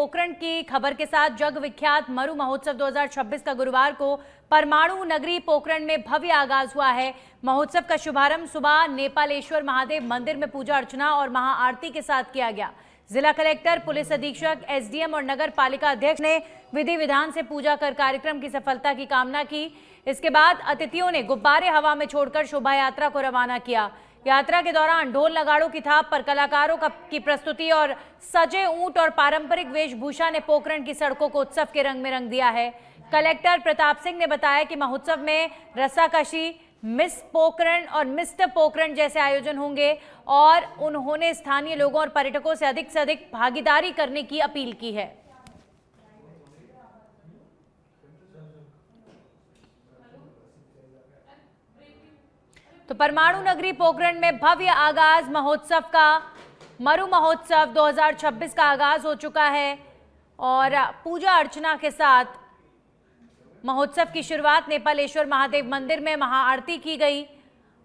पोखरण की खबर के साथ जग विख्यात मरु महोत्सव 2026 का गुरुवार को परमाणु नगरी पोखरण में भव्य आगाज हुआ है। महोत्सव का शुभारंभ सुबह नेपालेश्वर महादेव मंदिर में पूजा अर्चना और महाआरती के साथ किया गया। जिला कलेक्टर, पुलिस अधीक्षक, एसडीएम और नगर पालिका अध्यक्ष ने विधि विधान से पूजा कर कार्यक्रम की सफलता की कामना की। इसके बाद अतिथियों ने गुब्बारे हवा में छोड़कर शोभा यात्रा को रवाना किया। यात्रा के दौरान ढोल नगाड़ों की थाप पर कलाकारों की प्रस्तुति और सजे ऊंट और पारंपरिक वेशभूषा ने पोखरण की सड़कों को उत्सव के रंग में रंग दिया है। कलेक्टर प्रताप सिंह ने बताया कि महोत्सव में रस्साकशी, मिस पोखरण और मिस्टर पोखरण जैसे आयोजन होंगे और उन्होंने स्थानीय लोगों और पर्यटकों से अधिक भागीदारी करने की अपील की है। तो परमाणु नगरी पोखरण में भव्य आगाज महोत्सव का, मरु महोत्सव 2026 का आगाज हो चुका है और पूजा अर्चना के साथ महोत्सव की शुरुआत नेपालेश्वर महादेव मंदिर में महाआरती की गई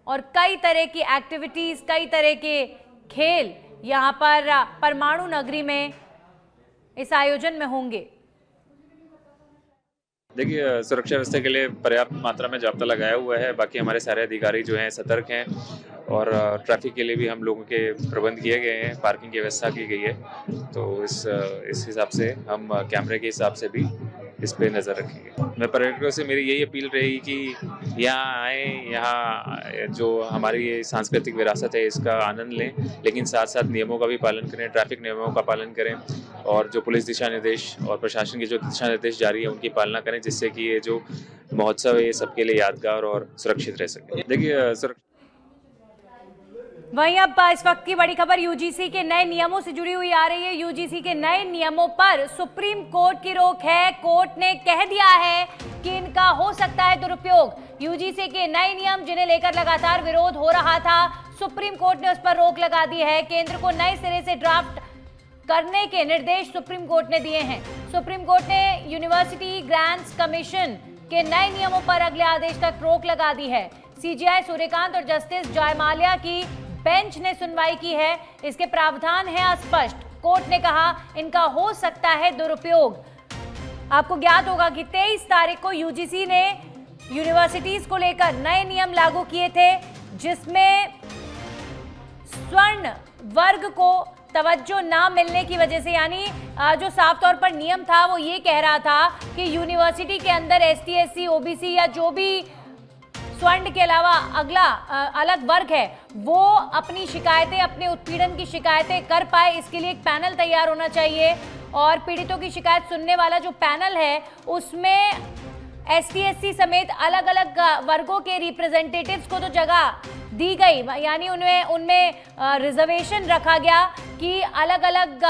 और कई तरह की एक्टिविटीज, कई तरह के खेल यहां पर परमाणु नगरी में इस आयोजन में होंगे। देखिए, सुरक्षा व्यवस्था के लिए पर्याप्त मात्रा में जाब्ता लगाया हुआ है। बाकी हमारे सारे अधिकारी जो हैं सतर्क हैं और ट्रैफिक के लिए भी हम लोगों के प्रबंध किए गए हैं, पार्किंग की व्यवस्था की गई है। तो इस हिसाब से हम कैमरे के हिसाब से भी इस पे नज़र रखेंगे। मैं पर्यटकों से मेरी यही अपील रहेगी कि यहाँ आए, यहाँ जो हमारी ये सांस्कृतिक विरासत है इसका आनंद लें, लेकिन साथ साथ नियमों का भी पालन करें, ट्रैफिक नियमों का पालन करें और जो पुलिस दिशा निर्देश और प्रशासन के जो दिशा निर्देश जारी है उनकी पालना करें, जिससे कि ये जो महोत्सव है ये सबके लिए यादगार और सुरक्षित रह सके। देखिए, वहीं अब इस वक्त की बड़ी खबर यूजीसी के नए नियमों से जुड़ी हुई आ रही है। यूजीसी के नए नियमों पर सुप्रीम कोर्ट की रोक है। कोर्ट ने कह दिया है कि इनका हो सकता है दुरुपयोग। यूजीसी के नए नियम जिन्हें लेकर लगातार विरोध हो रहा था, सुप्रीम कोर्ट ने उस पर रोक लगा दी है। केंद्र को नए सिरे से ड्राफ्ट करने के निर्देश सुप्रीम कोर्ट ने दिए हैं। सुप्रीम कोर्ट ने यूनिवर्सिटी ग्रांट्स कमीशन के नए नियमों पर अगले आदेश तक रोक लगा दी है। सीजेआई सूर्यकांत और जस्टिस जयमाल्या की बेंच ने सुनवाई की है। इसके प्रावधान है अस्पष्ट। कोर्ट ने कहा इनका हो सकता है दुरुपयोग। आपको ज्ञात होगा कि 23 तारीख को यूजीसी ने यूनिवर्सिटीज को लेकर नए नियम लागू किए थे, जिसमें स्वर्ण वर्ग को तवज्जो ना मिलने की वजह से, यानी जो साफ तौर पर नियम था वो ये कह रहा था कि यूनिवर्सिटी के अंदर एसटी, एससी, ओबीसी या जो भी स्वर्ण के अलावा अगला अलग वर्ग है वो अपनी शिकायतें, अपने उत्पीड़न की शिकायतें कर पाए। इसके लिए एक पैनल तैयार होना चाहिए और पीड़ितों की शिकायत सुनने वाला जो पैनल है उसमें एसटी, एससी समेत अलग अलग वर्गों के रिप्रेजेंटेटिव्स को तो जगह दी गई, यानी उनमें रिजर्वेशन रखा गया कि अलग अलग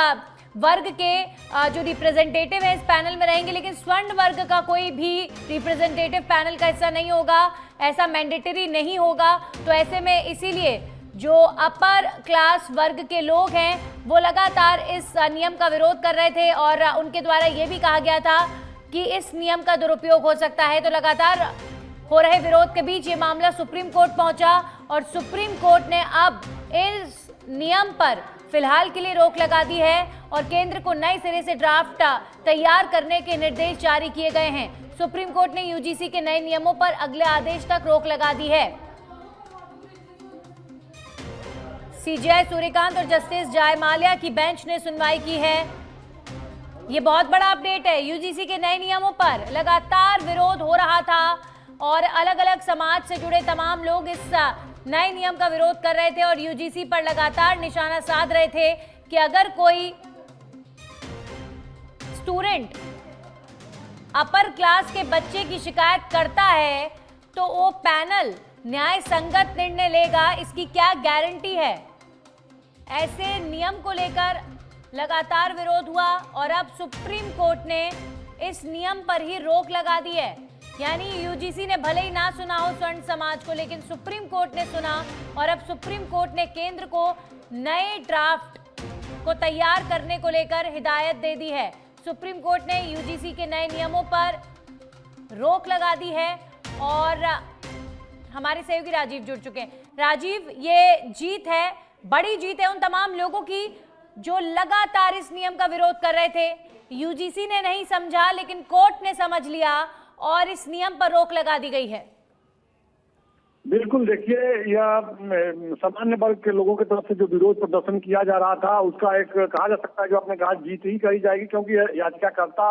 वर्ग के जो रिप्रेजेंटेटिव है इस पैनल में रहेंगे, लेकिन स्वर्ण वर्ग का कोई भी रिप्रेजेंटेटिव पैनल का हिस्सा नहीं होगा। ऐसा मैंडेटरी नहीं होगा। तो ऐसे में इसीलिए जो अपर क्लास वर्ग के लोग हैं वो लगातार इस नियम का विरोध कर रहे थे और उनके द्वारा ये भी कहा गया था कि इस नियम का दुरुपयोग हो सकता है। तो लगातार हो रहे विरोध के बीच ये मामला सुप्रीम कोर्ट पहुंचा और सुप्रीम कोर्ट ने अब इस नियम पर फिलहाल के लिए रोक लगा दी है और केंद्र को नए सिरे से ड्राफ्ट तैयार करने के निर्देश जारी किए गए हैं। सुप्रीम कोर्ट ने यूजीसी के नए नियमों पर अगले आदेश तक रोक लगा दी है। सीजेआई सूर्यकांत और जस्टिस जयमाल्या की बेंच ने सुनवाई की है। ये बहुत बड़ा अपडेट है। यूजीसी के नए नियमों पर लगातार विरोध हो रहा था और अलग अलग समाज से जुड़े तमाम लोग इस नए नियम का विरोध कर रहे थे और यूजीसी पर लगातार निशाना साध रहे थे कि अगर कोई स्टूडेंट अपर क्लास के बच्चे की शिकायत करता है तो वो पैनल न्याय संगत निर्णय लेगा, इसकी क्या गारंटी है। ऐसे नियम को लेकर लगातार विरोध हुआ और अब सुप्रीम कोर्ट ने इस नियम पर ही रोक लगा दी है। यानी यूजीसी ने भले ही ना सुना हो स्वर्ण समाज को, लेकिन सुप्रीम कोर्ट ने सुना और अब सुप्रीम कोर्ट ने केंद्र को नए ड्राफ्ट को तैयार करने को लेकर हिदायत दे दी है। सुप्रीम कोर्ट ने यूजीसी के नए नियमों पर रोक लगा दी है और हमारे सहयोगी राजीव जुड़ चुके हैं। राजीव, ये जीत है, बड़ी जीत है उन तमाम लोगों की जो लगातार इस नियम का विरोध कर रहे थे। यूजीसी ने नहीं समझा, लेकिन कोर्ट ने समझ लिया और इस नियम पर रोक लगा दी गई है। बिल्कुल, देखिए, यह सामान्य वर्ग के लोगों की तरफ से जो विरोध प्रदर्शन किया जा रहा था, उसका एक कहा जा सकता है, जो आपने कहा, जीत ही कही जाएगी, क्योंकि याचिकाकर्ता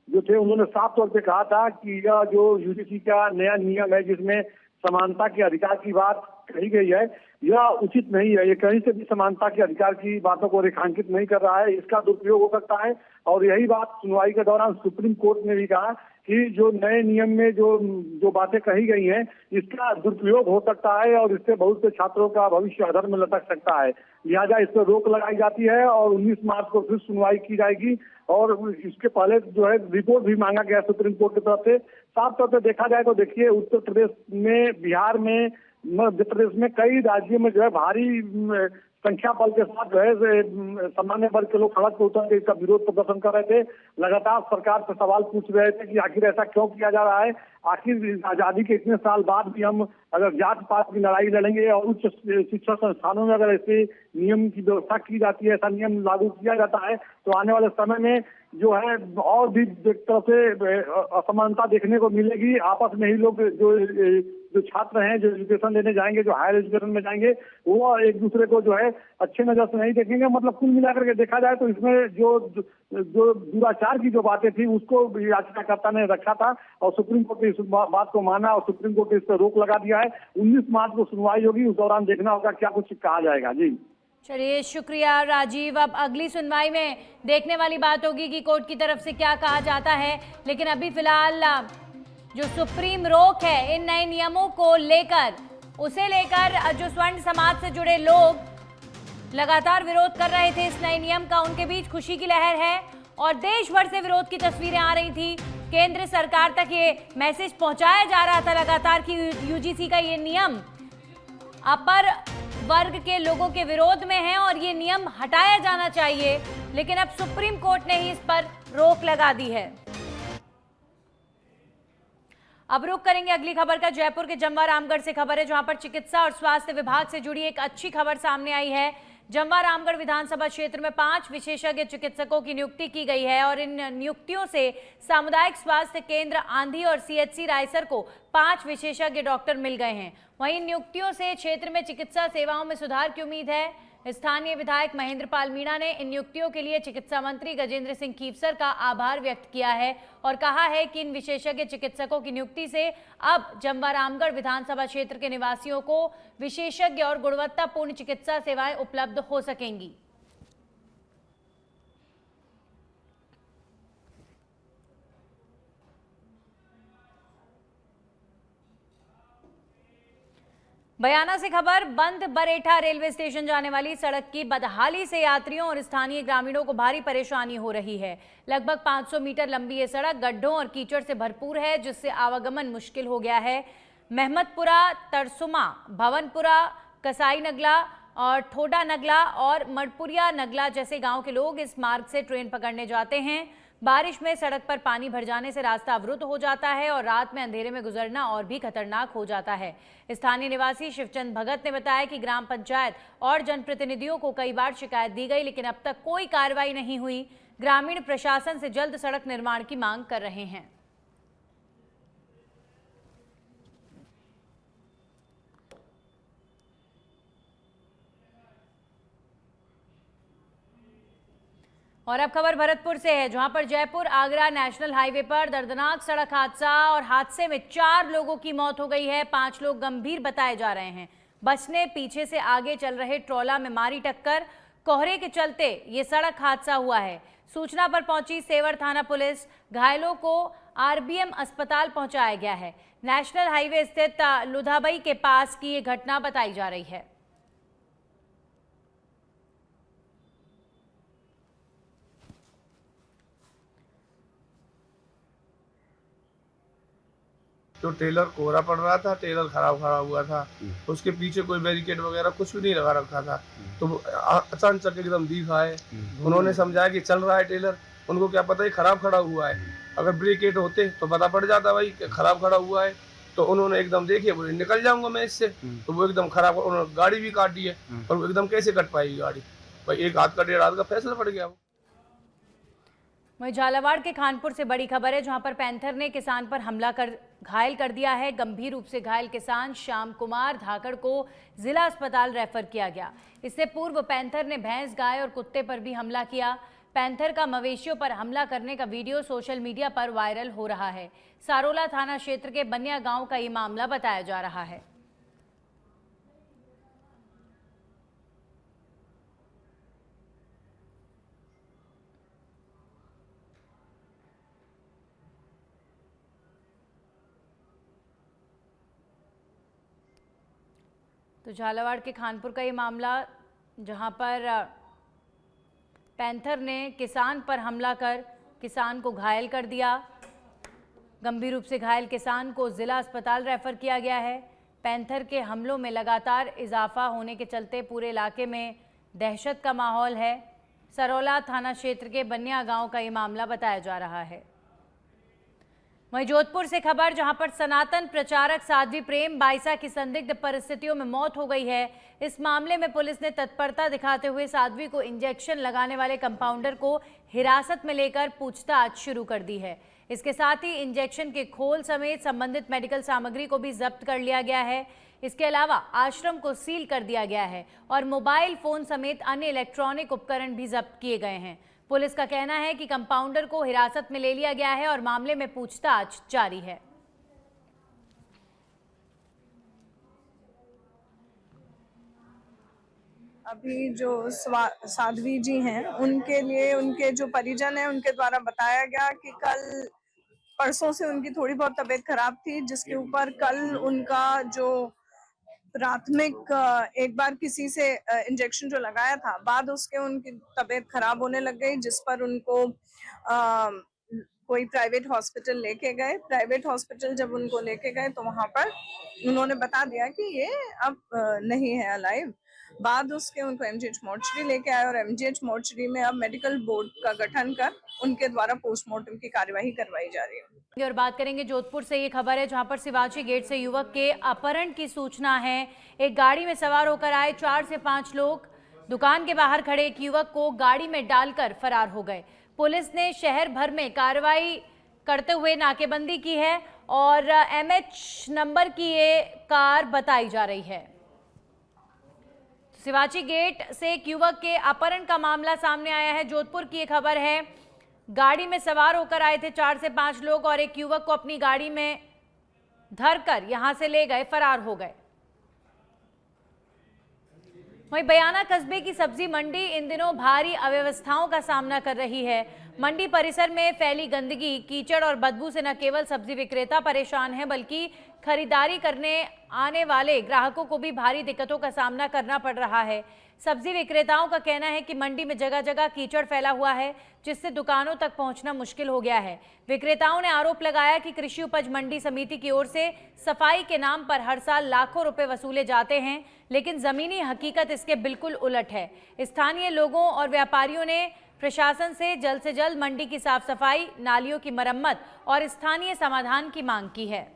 जो थे उन्होंने साफ तौर पे कहा था कि यह जो यूजीसी का नया नियम है, जिसमें समानता के अधिकार की बात कही गई है, यह उचित नहीं है। ये कहीं से भी समानता के अधिकार की बातों को रेखांकित नहीं कर रहा है, इसका दुरुपयोग हो सकता है। और यही बात सुनवाई के दौरान सुप्रीम कोर्ट ने भी कहा कि जो नए नियम में जो बातें कही गई हैं, इसका दुरुपयोग हो सकता है और इससे बहुत से छात्रों का भविष्य अधर में लटक सकता है। लिहाजा इस पर रोक लगाई जाती है और 19 मार्च को फिर सुनवाई की जाएगी। और इसके पहले जो है रिपोर्ट भी मांगा गया सुप्रीम कोर्ट की तरफ से। साफ तौर पर देखा जाए तो देखिए, उत्तर प्रदेश में, बिहार में, मध्य प्रदेश में, कई राज्यों में जो है भारी संख्या बल के साथ जो है सामान्य वर्ग के लोग सड़क पर उतर के इसका विरोध प्रदर्शन कर रहे थे। लगातार सरकार से सवाल पूछ रहे थे कि आखिर ऐसा क्यों किया जा रहा है, आखिर आजादी के इतने साल बाद भी हम अगर जात पात की लड़ाई लड़ेंगे और उच्च शिक्षा संस्थानों में अगर ऐसे नियम की व्यवस्था की जाती है, ऐसा नियम लागू किया जाता है, तो आने वाले समय में जो है और भी एक तरह से असमानता देखने को मिलेगी। आपस में ही लोग जो छात्र हैं, जो एजुकेशन लेने जाएंगे, जो हायर एजुकेशन में जाएंगे, वो एक दूसरे को जो है अच्छे नजर से नहीं देखेंगे। मतलब कुल मिलाकर के देखा जाए तो इसमें जो दुराचार की जो बातें थी, उसको याचिकाकर्ता ने रखा था और सुप्रीम कोर्ट ने इस बात को माना और सुप्रीम कोर्ट ने इस पर रोक लगा दिया है। 19 मार्च को सुनवाई होगी, उस दौरान देखना होगा क्या कुछ कहा जाएगा। जी चलिए, शुक्रिया राजीव। अब अगली सुनवाई में देखने वाली बात होगी कि कोर्ट की तरफ से क्या कहा जाता है। लेकिन अभी फिलहाल जो सुप्रीम रोक है इन नए नियमों को लेकर, उसे लेकर जो स्वर्ण समाज से जुड़े लोग लगातार विरोध कर रहे थे इस नए नियम का, उनके बीच खुशी की लहर है और देश भर से विरोध की तस्वीरें आ रही थी। केंद्र सरकार तक ये मैसेज पहुंचाया जा रहा था लगातार कि यूजीसी का ये नियम अपर वर्ग के लोगों के विरोध में है और ये नियम हटाया जाना चाहिए। लेकिन अब सुप्रीम कोर्ट ने ही इस पर रोक लगा दी है। अब रुक करेंगे अगली खबर का। जयपुर के जमवा रामगढ़ से खबर है, जहां पर चिकित्सा और स्वास्थ्य विभाग से जुड़ी एक अच्छी खबर सामने आई है। जमवा रामगढ़ विधानसभा क्षेत्र में 5 विशेषज्ञ चिकित्सकों की नियुक्ति की गई है और इन नियुक्तियों से सामुदायिक स्वास्थ्य केंद्र आंधी और सीएचसी रायसर को 5 विशेषज्ञ डॉक्टर मिल गए हैं। वहीं नियुक्तियों से क्षेत्र में चिकित्सा सेवाओं में सुधार की उम्मीद है। स्थानीय विधायक महेंद्र पाल मीणा ने इन नियुक्तियों के लिए चिकित्सा मंत्री गजेंद्र सिंह खीवसर का आभार व्यक्त किया है और कहा है कि इन विशेषज्ञ चिकित्सकों की नियुक्ति से अब जमवा रामगढ़ विधानसभा क्षेत्र के निवासियों को विशेषज्ञ और गुणवत्तापूर्ण चिकित्सा सेवाएं उपलब्ध हो सकेंगी। बयाना से खबर, बंद बरेठा रेलवे स्टेशन जाने वाली सड़क की बदहाली से यात्रियों और स्थानीय ग्रामीणों को भारी परेशानी हो रही है। लगभग 500 मीटर लंबी ये सड़क गड्ढों और कीचड़ से भरपूर है, जिससे आवागमन मुश्किल हो गया है। महमदपुरा, तरसुमा, भवनपुरा, कसाई नगला और ठोडा नगला और मडपुरिया नगला जैसे गांव के लोग इस मार्ग से ट्रेन पकड़ने जाते हैं। बारिश में सड़क पर पानी भर जाने से रास्ता अवरुद्ध हो जाता है और रात में अंधेरे में गुजरना और भी खतरनाक हो जाता है। स्थानीय निवासी शिवचंद भगत ने बताया कि ग्राम पंचायत और जनप्रतिनिधियों को कई बार शिकायत दी गई, लेकिन अब तक कोई कार्रवाई नहीं हुई। ग्रामीण प्रशासन से जल्द सड़क निर्माण की मांग कर रहे हैं। और अब खबर भरतपुर से है, जहां पर जयपुर आगरा नेशनल हाईवे पर दर्दनाक सड़क हादसा और हादसे में 4 लोगों की मौत हो गई है। 5 लोग गंभीर बताए जा रहे हैं। बस ने पीछे से आगे चल रहे ट्रोला में मारी टक्कर। कोहरे के चलते ये सड़क हादसा हुआ है। सूचना पर पहुंची सेवर थाना पुलिस, घायलों को आरबीएम अस्पताल पहुंचाया गया है। नेशनल हाईवे स्थित लुधाबई के पास की ये घटना बताई जा रही है। तो टेलर कोहरा पड़ रहा था, टेलर खराब खड़ा हुआ था, उसके पीछे कोई बैरिकेड वगैरह कुछ भी नहीं लगा रखा था। तो अचानक एकदम दिखा है, उन्होंने समझाया कि चल रहा है टेलर, उनको क्या पता है खराब खड़ा हुआ है। अगर ब्रेकेट होते तो पता पड़ जाता भाई कि खराब खड़ा हुआ है। तो उन्होंने एकदम देखिए, बोले निकल जाऊंगा मैं इससे, तो वो एकदम खराब, उन्होंने गाड़ी भी काट दी है और वो एकदम कैसे कट पाएगी गाड़ी। भाई एक हाथ का 1.5 हाथ का फैसला पड़ गया। वहीं झालावाड़ के खानपुर से बड़ी खबर है, जहां पर पैंथर ने किसान पर हमला कर घायल कर दिया है। गंभीर रूप से घायल किसान श्याम कुमार धाकड़ को जिला अस्पताल रेफर किया गया। इससे पूर्व पैंथर ने भैंस, गाय और कुत्ते पर भी हमला किया। पैंथर का मवेशियों पर हमला करने का वीडियो सोशल मीडिया पर वायरल हो रहा है। सारोला थाना क्षेत्र के बनिया गांव का ये मामला बताया जा रहा है। तो झालावाड़ के खानपुर का ये मामला, जहां पर पैंथर ने किसान पर हमला कर किसान को घायल कर दिया। गंभीर रूप से घायल किसान को जिला अस्पताल रेफर किया गया है। पैंथर के हमलों में लगातार इजाफा होने के चलते पूरे इलाके में दहशत का माहौल है। सरोला थाना क्षेत्र के बनिया गांव का ये मामला बताया जा रहा है। वहीं जोधपुर से खबर, जहां पर सनातन प्रचारक साध्वी प्रेम बाइसा की संदिग्ध परिस्थितियों में मौत हो गई है। इस मामले में पुलिस ने तत्परता दिखाते हुए साध्वी को इंजेक्शन लगाने वाले कंपाउंडर को हिरासत में लेकर पूछताछ शुरू कर दी है। इसके साथ ही इंजेक्शन के खोल समेत संबंधित मेडिकल सामग्री को भी जब्त कर लिया गया है। इसके अलावा आश्रम को सील कर दिया गया है और मोबाइल फोन समेत अन्य इलेक्ट्रॉनिक उपकरण भी जब्त किए गए हैं। पुलिस का कहना है कि कंपाउंडर को हिरासत में ले लिया गया है और मामले में पूछताछ जारी है। अभी जो साध्वी जी हैं, उनके लिए उनके जो परिजन हैं, उनके द्वारा बताया गया कि कल परसों से उनकी थोड़ी बहुत तबीयत खराब थी, जिसके ऊपर कल उनका जो प्राथमिक एक बार किसी से इंजेक्शन जो लगाया था, बाद उसके उनकी तबीयत खराब होने लग गई, जिस पर उनको कोई प्राइवेट हॉस्पिटल लेके गए। प्राइवेट हॉस्पिटल जब उनको लेके गए तो वहां पर उन्होंने बता दिया कि ये अब नहीं है अलाइव। बाद उसके उनको एमजीएच मोर्चरी लेके आए और एमजीएच मोर्चरी में अब मेडिकल बोर्ड का गठन कर उनके द्वारा पोस्टमार्टम की कार्यवाही करवाई जा रही है। और बात करेंगे जोधपुर से ये खबर है, जहां पर शिवाजी गेट से युवक के अपहरण की सूचना है। एक गाड़ी में सवार होकर आए 4 से 5 लोग दुकान के बाहर खड़े एक युवक को गाड़ी में डालकर फरार हो गए। पुलिस ने शहर भर में कार्रवाई करते हुए नाकेबंदी की है और एमएच नंबर की ये कार बताई जा रही है। शिवाजी गेट से एक युवक के अपहरण का मामला सामने आया है। जोधपुर की ये खबर है, गाड़ी में सवार होकर आए थे 4 से 5 लोग और एक युवक को अपनी गाड़ी में धरकर यहां से ले गए, फरार हो गए। वहीं बयाना कस्बे की सब्जी मंडी इन दिनों भारी अव्यवस्थाओं का सामना कर रही है। मंडी परिसर में फैली गंदगी, कीचड़ और बदबू से न केवल सब्जी विक्रेता परेशान हैं, बल्कि खरीदारी करने आने वाले ग्राहकों को भी भारी दिक्कतों का सामना करना पड़ रहा है। सब्जी विक्रेताओं का कहना है कि मंडी में जगह जगह कीचड़ फैला हुआ है, जिससे दुकानों तक पहुंचना मुश्किल हो गया है। विक्रेताओं ने आरोप लगाया कि कृषि उपज मंडी समिति की ओर से सफाई के नाम पर हर साल लाखों रुपए वसूले जाते हैं, लेकिन जमीनी हकीकत इसके बिल्कुल उलट है। स्थानीय लोगों और व्यापारियों ने प्रशासन से जल्द मंडी की साफ सफाई, नालियों की मरम्मत और स्थानीय समाधान की मांग की है।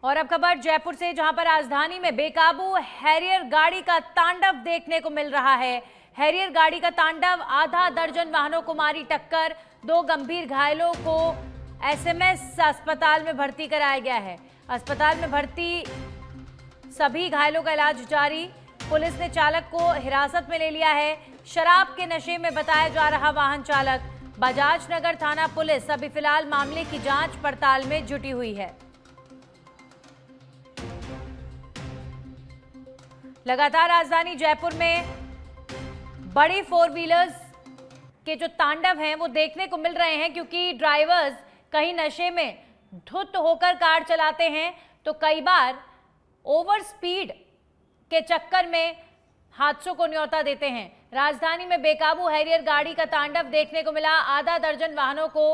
और अब खबर जयपुर से, जहां पर राजधानी में बेकाबू हैरियर गाड़ी का तांडव देखने को मिल रहा है। हैरियर गाड़ी का तांडव, आधा दर्जन वाहनों को मारी टक्कर, 2 गंभीर घायलों को एसएमएस अस्पताल में भर्ती कराया गया है। अस्पताल में भर्ती सभी घायलों का इलाज जारी। पुलिस ने चालक को हिरासत में ले लिया है। शराब के नशे में बताया जा रहा वाहन चालक। बजाज नगर थाना पुलिस अभी फिलहाल मामले की जांच पड़ताल में जुटी हुई है। लगातार राजधानी जयपुर में बड़ी 4 व्हीलर्स के जो तांडव हैं वो देखने को मिल रहे हैं, क्योंकि ड्राइवर्स कहीं नशे में धुत होकर कार चलाते हैं तो कई बार ओवर स्पीड के चक्कर में हादसों को न्योता देते हैं। राजधानी में बेकाबू हैरियर गाड़ी का तांडव देखने को मिला। आधा दर्जन वाहनों को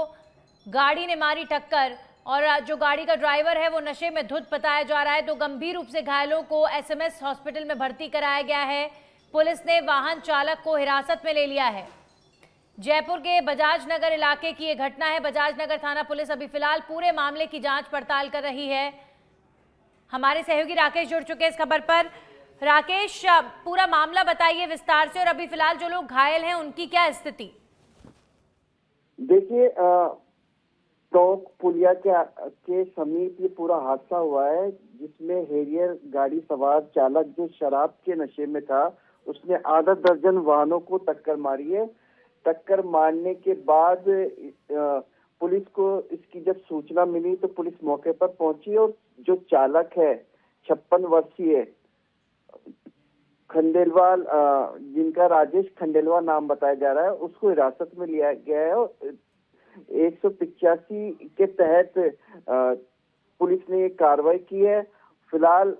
गाड़ी ने मारी टक्कर और जो गाड़ी का ड्राइवर है वो नशे में धुत बताया जा रहा है। तो गंभीर रूप से घायलों को एसएमएस हॉस्पिटल में भर्ती कराया गया है। पुलिस ने वाहन चालक को हिरासत में ले लिया है। जयपुर के बजाज नगर इलाके की ये घटना है। बजाज नगर थाना पुलिस अभी फिलहाल पूरे मामले की जांच पड़ताल कर रही है। हमारे सहयोगी राकेश जुड़ चुके हैं इस खबर पर। राकेश, पूरा मामला बताइए विस्तार से, और अभी फिलहाल जो लोग घायल हैं उनकी क्या स्थिति? देखिए, टोंक पुलिया के समीप ये पूरा हादसा हुआ है, जिसमें हेरियर गाड़ी सवार चालक जो शराब के नशे में था, उसने आधा दर्जन वाहनों को टक्कर मारी है। टक्कर मारने के बाद पुलिस को इसकी जब सूचना मिली तो पुलिस मौके पर पहुंची और जो चालक है 56 वर्षीय खंडेलवाल, जिनका राजेश खंडेलवाल नाम बताया जा रहा है, उसको हिरासत में लिया गया है और 185 के तहत पुलिस ने ये कार्रवाई की है। फिलहाल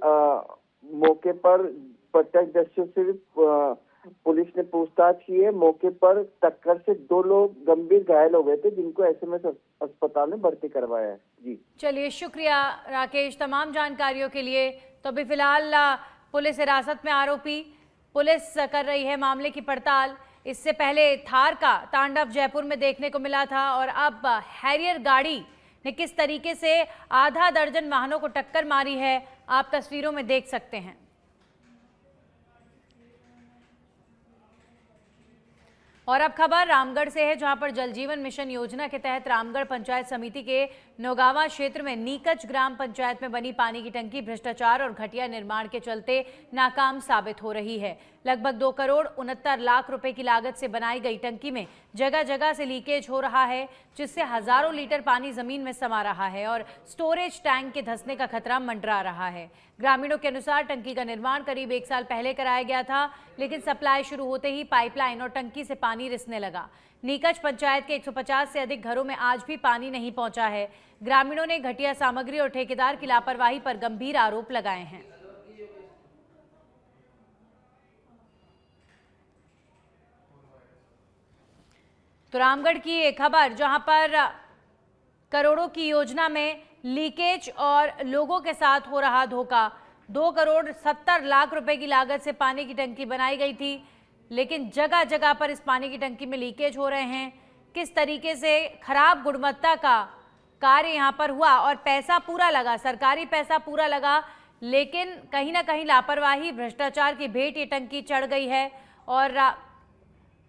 मौके पर प्रत्यक्षदर्शियों से पुलिस ने पूछताछ की है। मौके पर टक्कर से 2 लोग गंभीर घायल हो गए थे, जिनको एसएमएस अस्पताल में भर्ती करवाया है। जी चलिए, शुक्रिया राकेश तमाम जानकारियों के लिए। तो अभी फिलहाल पुलिस हिरासत में आरोपी, पुलिस कर रही है मामले की पड़ताल। इससे पहले थार का तांडव जयपुर में देखने को मिला था, और अब हैरियर गाड़ी ने किस तरीके से आधा दर्जन वाहनों को टक्कर मारी है, आप तस्वीरों में देख सकते हैं। और अब खबर रामगढ़ से है, जहां पर जल जीवन मिशन योजना के तहत रामगढ़ पंचायत समिति के नौगावा क्षेत्र में नीकच ग्राम पंचायत में बनी पानी की टंकी भ्रष्टाचार और घटिया निर्माण के चलते नाकाम साबित हो रही है। लगभग 2 करोड़ 69 लाख रुपए की लागत से बनाई गई टंकी में जगह जगह से लीकेज हो रहा है, जिससे हजारों लीटर पानी जमीन में समा रहा है और स्टोरेज टैंक के धंसने का खतरा मंडरा रहा है। ग्रामीणों के अनुसार टंकी का निर्माण करीब 1 साल पहले कराया गया था, लेकिन सप्लाई शुरू होते ही पाइपलाइन और टंकी से पानी रिसने लगा। नीकच पंचायत के 150 से अधिक घरों में आज भी पानी नहीं पहुंचा है। ग्रामीणों ने घटिया सामग्री और ठेकेदार की लापरवाही पर गंभीर आरोप लगाए हैं। तो रामगढ़ की एक खबर, जहां पर करोड़ों की योजना में लीकेज और लोगों के साथ हो रहा धोखा। 2 करोड़ 70 लाख रुपए की लागत से पानी की टंकी बनाई गई थी, लेकिन जगह जगह पर इस पानी की टंकी में लीकेज हो रहे हैं। किस तरीके से खराब गुणवत्ता का कार्य यहाँ पर हुआ, और पैसा पूरा लगा, सरकारी पैसा पूरा लगा, लेकिन कहीं ना कहीं लापरवाही, भ्रष्टाचार की भेंट ये टंकी चढ़ गई है और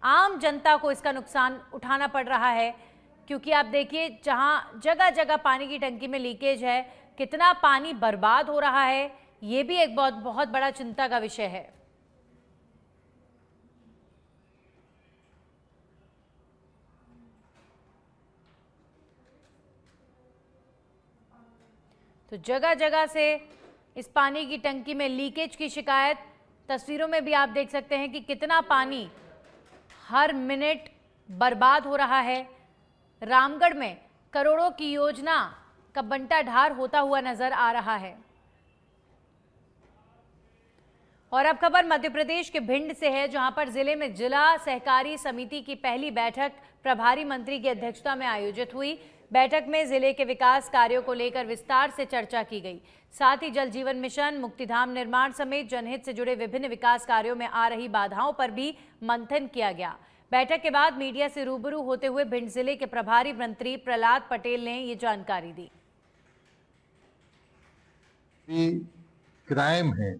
आम जनता को इसका नुकसान उठाना पड़ रहा है। क्योंकि आप देखिए, जहां जगह जगह पानी की टंकी में लीकेज है, कितना पानी बर्बाद हो रहा है, ये भी एक बहुत बड़ा चिंता का विषय है। तो जगह जगह से इस पानी की टंकी में लीकेज की शिकायत, तस्वीरों में भी आप देख सकते हैं कि कितना पानी हर मिनट बर्बाद हो रहा है। रामगढ़ में करोड़ों की योजना का बंटाढार होता हुआ नजर आ रहा है। और अब खबर मध्य प्रदेश के भिंड से है, जहां पर जिले में जिला सहकारी समिति की पहली बैठक प्रभारी मंत्री की अध्यक्षता में आयोजित हुई। बैठक में जिले के विकास कार्यों को लेकर विस्तार से चर्चा की गई। साथ ही जल जीवन मिशन, मुक्तिधाम निर्माण समेत जनहित से जुड़े विभिन्न विकास कार्यों में आ रही बाधाओं पर भी मंथन किया गया। बैठक के बाद मीडिया से रूबरू होते हुए भिंड जिले के प्रभारी मंत्री प्रहलाद पटेल ने ये जानकारी दी। क्राइम है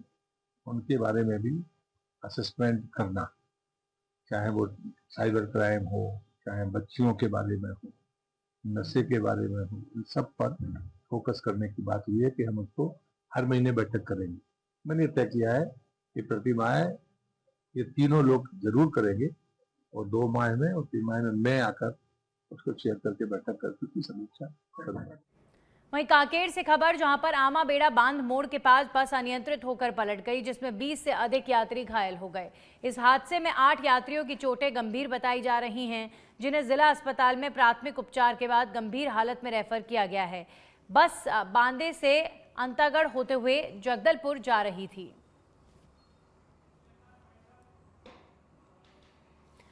उनके बारे में भी असेसमेंट करना, चाहे वो साइबर क्राइम हो, चाहे बच्चियों के बारे में हो, नशे के बारे में हो, इन सब पर फोकस करने की बात हुई है कि हम उसको हर महीने बैठक करेंगे। मैंने तय किया है कि प्रति माह ये तीनों लोग जरूर करेंगे और 2 माह में और 3 माह में मैं आकर उसको चेयर करके बैठक करके उसकी समीक्षा करूंगा। वहीं कांकेर से खबर, जहां पर आमा बेड़ा बांध मोड़ के पास बस अनियंत्रित होकर पलट गई, जिसमें 20 से अधिक यात्री घायल हो गए। इस हादसे में 8 यात्रियों की चोटें गंभीर बताई जा रही हैं, जिन्हें जिला अस्पताल में प्राथमिक उपचार के बाद गंभीर हालत में रेफर किया गया है। बस बांदे से अंतागढ़ होते हुए जगदलपुर जा रही थी।